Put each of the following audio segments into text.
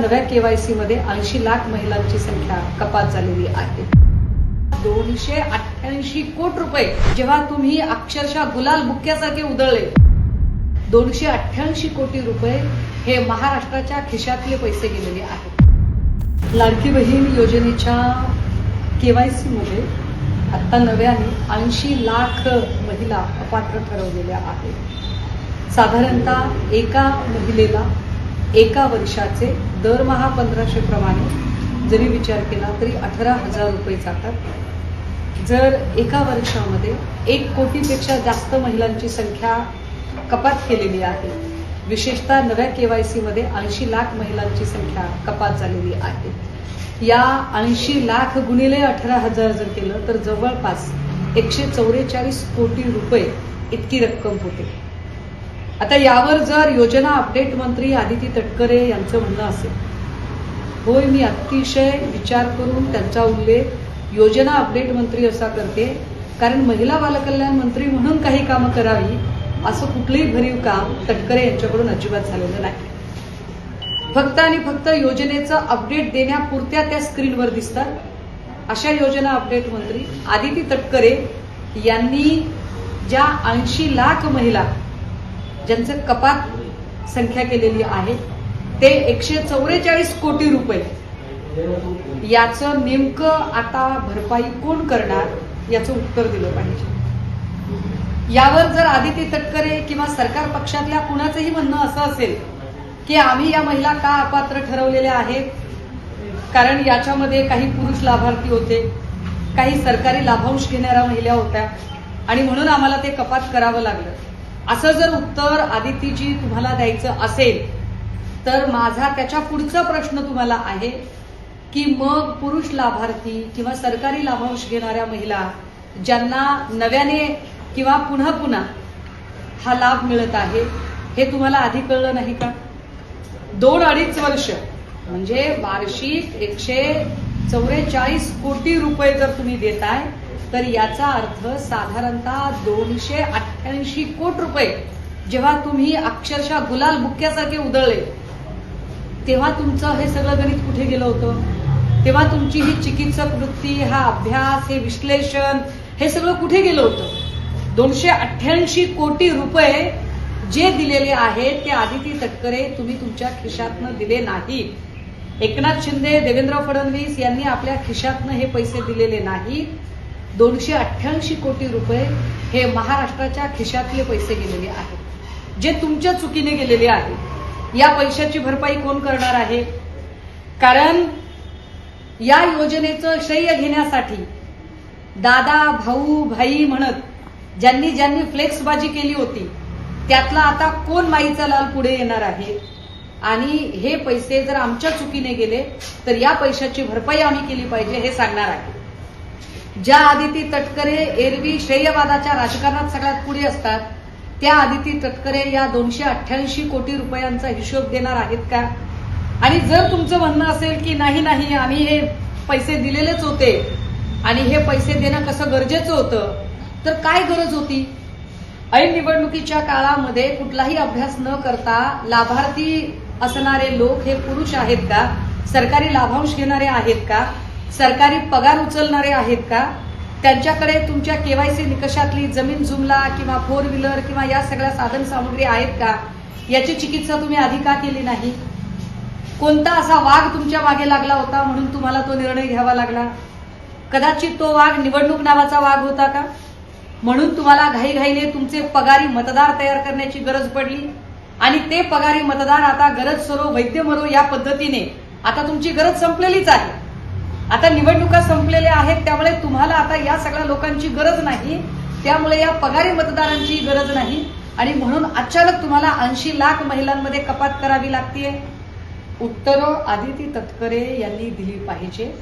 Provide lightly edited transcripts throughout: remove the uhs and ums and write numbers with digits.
नव्या केवायसी मध्ये 80 लाख महिलांची संख्या कपात झालेली आहे. 288 कोटी रुपये जेव्हा तुम्ही अक्षरशः गुलाल बुक्क्यासारखे उधळले, 288 कोटी रुपये हे महाराष्ट्राच्या खिशातले पैसे गेलेले आहेत. लाडकी बहीण योजनेच्या केवायसी मध्ये आता नव्याने 80 लाख महिला अपात्र ठरवलेल्या आहेत. साधारणतः एका महिलेला एका वर्षाचे दरमहा 1500 प्रमाणे जरी विचार केला तरी 18,000 रुपये जातात. जर एका वर्षामध्ये 1 कोटीपेक्षा जास्त महिलांची संख्या कपात केलेली आहे. विशेषतः नव्या केवायसी मध्ये 80 लाख महिलांची संख्या कपात झालेली आहे. या 80 लाख गुणिले 18,000 जर केलं तर जवळपास 144 कोटी रुपये इतकी रक्कम होते. आता यावर जर योजना अपडेट मंत्री आदिती तटकरे यांचं म्हणणं असेल, होय मी अतिशय विचार करून त्यांचा उल्लेख योजना अपडेट मंत्री असा करते कारण महिला बालकल्याण मंत्री म्हणून काही कामं करावी असं कुठलंही भरीव काम तटकरे यांच्याकडून अजिबात झालेलं नाही. फक्त आणि फक्त योजनेचं अपडेट देण्यापुरत्या त्या स्क्रीनवर दिसतात. अशा योजना अपडेट मंत्री आदिती तटकरे यांनी ज्या 80 लाख महिला ज्यांचं कपात संख्या केलेली आहे ते 144 कोटी रुपये, याचं नेमकं आता भरपाई कोण करणार याचं उत्तर दिलं पाहिजे. यावर जर आदिती तटकरे किंवा सरकार पक्षातल्या कुणाचंही म्हणणं असं असेल की आम्ही या महिला का अपात्र ठरवलेल्या आहेत कारण याच्यामध्ये काही पुरुष लाभार्थी होते, काही सरकारी लाभांश घेणाऱ्या महिला होत्या आणि म्हणून आम्हाला ते कपात करावं लागलं, असं जर उत्तर आदितीजी तुम्हाला द्यायचं असेल तर माझा त्याच्या पुढचा प्रश्न तुम्हाला आहे की मग पुरुष लाभार्थी किंवा सरकारी लाभांश घेणाऱ्या महिला ज्यांना नव्याने किंवा पुन्हा पुन्हा हा लाभ मिळत आहे हे तुम्हाला आधी कळलं नाही का? 2-2.5 वर्ष म्हणजे वार्षिक 144 कोटी रुपये जर तुम्ही देताय तर याचा अर्थ साधारणतः 288 कोटी रुपये जेव्हा तुम्ही अक्षरशः गुलाल बुक्क्यासारखे उधळले तेव्हा तुमचं हे सगळं गणित कुठे गेलं होतं? तेव्हा तुमची ही चिकित्सक वृत्ती, हा अभ्यास, हे विश्लेषण, हे सगळं कुठे गेलं होतं? 288 कोटी रुपये जे दिलेले आहेत ते आदिती तटकरे तुम्ही तुमच्या खिशातनं दिले नाही. एकनाथ शिंदे, देवेंद्र फडणवीस यांनी आपल्या खिशातनं हे पैसे दिलेले नाही. 288 कोटी रुपये हे महाराष्ट्राच्या खिशातले पैसे गेलेले आहेत, जे तुमच्या चुकीने गेलेले आहेत. या पैशाची भरपाई कोण करणार आहे? कारण या योजनेचं श्रेय घेण्यासाठी दादा, भाऊ, भाई म्हणत ज्यांनी ज्यांनी फ्लेक्सबाजी केली होती त्यातला आता कोण माईचा लाल पुढे येणार आहे? आणि हे पैसे जर आमच्या चुकीने गेले तर या पैशाची भरपाई आम्ही केली पाहिजे हे सांगणार आहे. ज्या आदिती तटकरे एरवी श्रेयवादाच्या राजकारणात सगळ्यात पुढे असतात त्या आदिती तटकरे या 288 कोटी रुपयांचा हिशोब देणार आहेत का? आणि जर तुमचं म्हणणं असेल की नाही नाही आम्ही हे पैसे दिलेलेच होते आणि हे पैसे देणं कसं गरजेचं होतं, तर काय गरज होती? ऐन निवडणुकीच्या काळामध्ये कुठलाही अभ्यास न करता लाभार्थी असणारे लोक हे पुरुष आहेत का? सरकारी लाभांश घेणारे आहेत का? सरकारी पगार उचलणारे आहेत का? त्यांच्याकडे तुमच्या केवायसी निकषातली जमीन जुमला किंवा 4 व्हीलर किंवा या सगळ्या साधन सामुग्री आहेत का? याची चिकित्सा तुम्ही आधी का केली नाही? कोणता असा वाघ तुमच्या मागे लागला होता म्हणून तुम्हाला तो निर्णय घ्यावा लागला? कदाचित तो वाघ निवडणूक नावाचा वाघ होता का? म्हणून तुम्हाला घाईघाईने तुमचे पगारी मतदार तयार करण्याची गरज पडली आणि ते पगारी मतदार आता गरज सरो वैद्य मरो या पद्धतीने आता तुमची गरज संपलेलीच आहे. आता निवडणुका संपलेल्या आहेत त्यामुळे तुम्हाला आता या सगळ्या लोकांची गरज नाही, त्यामुळे या पगारी मतदारांची गरज नाही आणि म्हणून अचानक तुम्हाला 80 लाख महिलांमध्ये कपात करावी लागतेय. उत्तरं आदिती तटकरे यांनी दिली पाहिजे.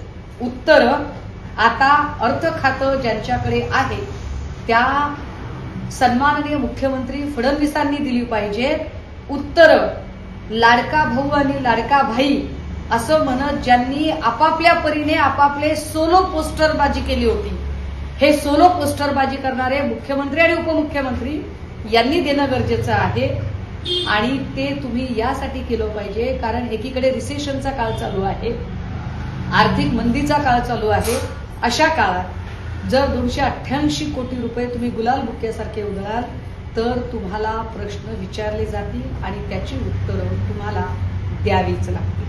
उत्तरं आता अर्थ खातं ज्यांच्याकडे आहे त्या सन्माननीय मुख्यमंत्री फडणवीसांनी दिली पाहिजेत. उत्तरं लाडका भाऊ आणि लाडका भाई असं म्हणत ज्यांनी आपापल्या परीने आपापले सोलो पोस्टरबाजी केली होती, हे सोलो पोस्टरबाजी करणारे मुख्यमंत्री आणि उपमुख्यमंत्री यांनी देणं गरजेचं आहे. आणि ते तुम्ही यासाठी केलं पाहिजे कारण एकीकडे रिसेशनचा काळ चालू आहे, आर्थिक मंदीचा काळ चालू आहे. अशा काळात जर 288 कोटी रुपये तुम्ही गुलाल बुक्क्यासारखे उधळाल तर तुम्हाला प्रश्न विचारले जातील आणि त्याची उत्तरं तुम्हाला द्यावीच लागतील.